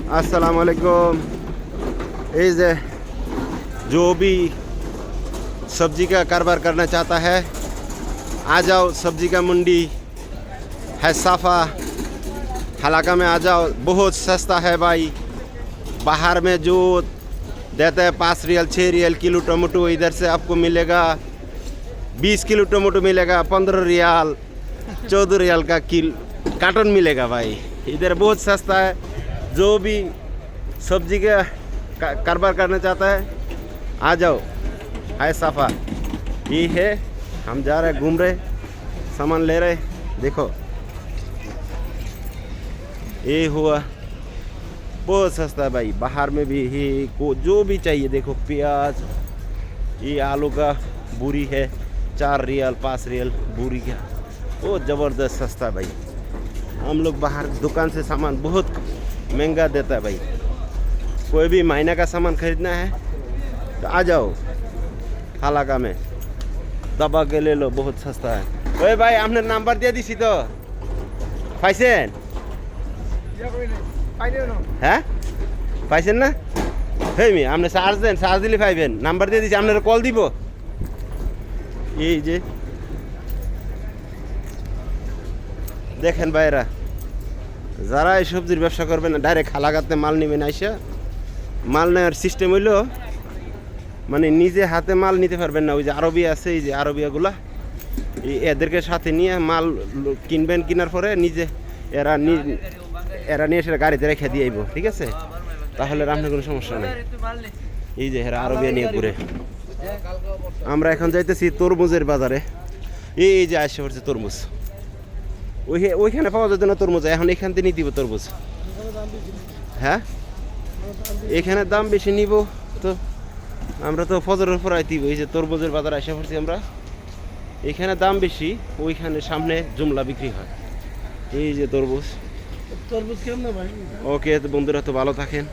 अस्सलाम वालेकुम। जो भी सब्जी का कारोबार करना चाहता है आ जाओ। सब्जी का मंडी है साफा हलाका में आ जाओ। बहुत सस्ता है भाई। बाहर में जो देता है 5 रियल 6 रियल किलो टमाटो, इधर से आपको मिलेगा 20 किलो टमाटो मिलेगा 15 रियाल 14 रियाल का किलो कार्टन मिलेगा भाई। इधर बहुत सस्ता है। जो भी सब्जी का कारोबार करना चाहता है आ जाओ। है साफा ये है। हम जा रहे घूम रहे सामान ले रहे। देखो ये हुआ बहुत सस्ता है भाई। बाहर में भी ही को जो भी चाहिए देखो। प्याज, ये आलू का पूरी है 4 रियल 5 रियल पूरी का। बहुत ज़बरदस्त सस्ता है भाई। हम लोग बाहर दुकान से सामान बहुत महंगा देता है भाई। कोई भी महीने का सामान खरीदना है तो आ जाओ हालाका में, दबा के ले लो। बहुत सस्ता है। ओए भाई आपने नंबर दे दी तो पाइसेन হ্যাঁ পাইছেন না? হেমি আপনি চার্জ দেন, চার্জ দিলে পাইবেন। নাম্বার দিয়ে দিচ্ছি, আপনারা কল দিব। এই যে দেখেন ভাইরা, যারা এই সবজির ব্যবসা করবেন না ডাইরেক্ট হালাকাতে মাল নেবেন। আইসা মাল নেওয়ার সিস্টেম হইলো মানে নিজে হাতে মাল নিতে পারবেন না। ওই যে আরবিয়া আছে, এই যে আরবিয়াগুলা এদেরকে সাথে নিয়ে মাল কিনবেন। কেনার পরে নিজে এরা নিয়ে এসে গাড়িতে রেখে দিয়ে আইব। ঠিক আছে, তাহলে আপনার কোনো সমস্যা নেই। এই যে এরা আরবিয়া নিয়ে ঘুরে। আমরা এখন যাইতেছি তরমুজের বাজারে। এই যে আসে পড়ছে তরমুজ। ওইখানে পাওয়া যেত না তরমুজ, এখন এখান থেকে নিয়ে দিব তরমুজ। হ্যাঁ এখানে দাম বেশি নিব তো আমরা তো ফজরের উপর আইতেই। এই যে তরমুজের বাজার আসে পড়ছি আমরা। এখানে দাম বেশি, ওইখানে সামনে জুমলা বিক্রি হয়। এই যে তরমুজ। ওকে তো বন্ধুরা, তো ভালো থাকেন।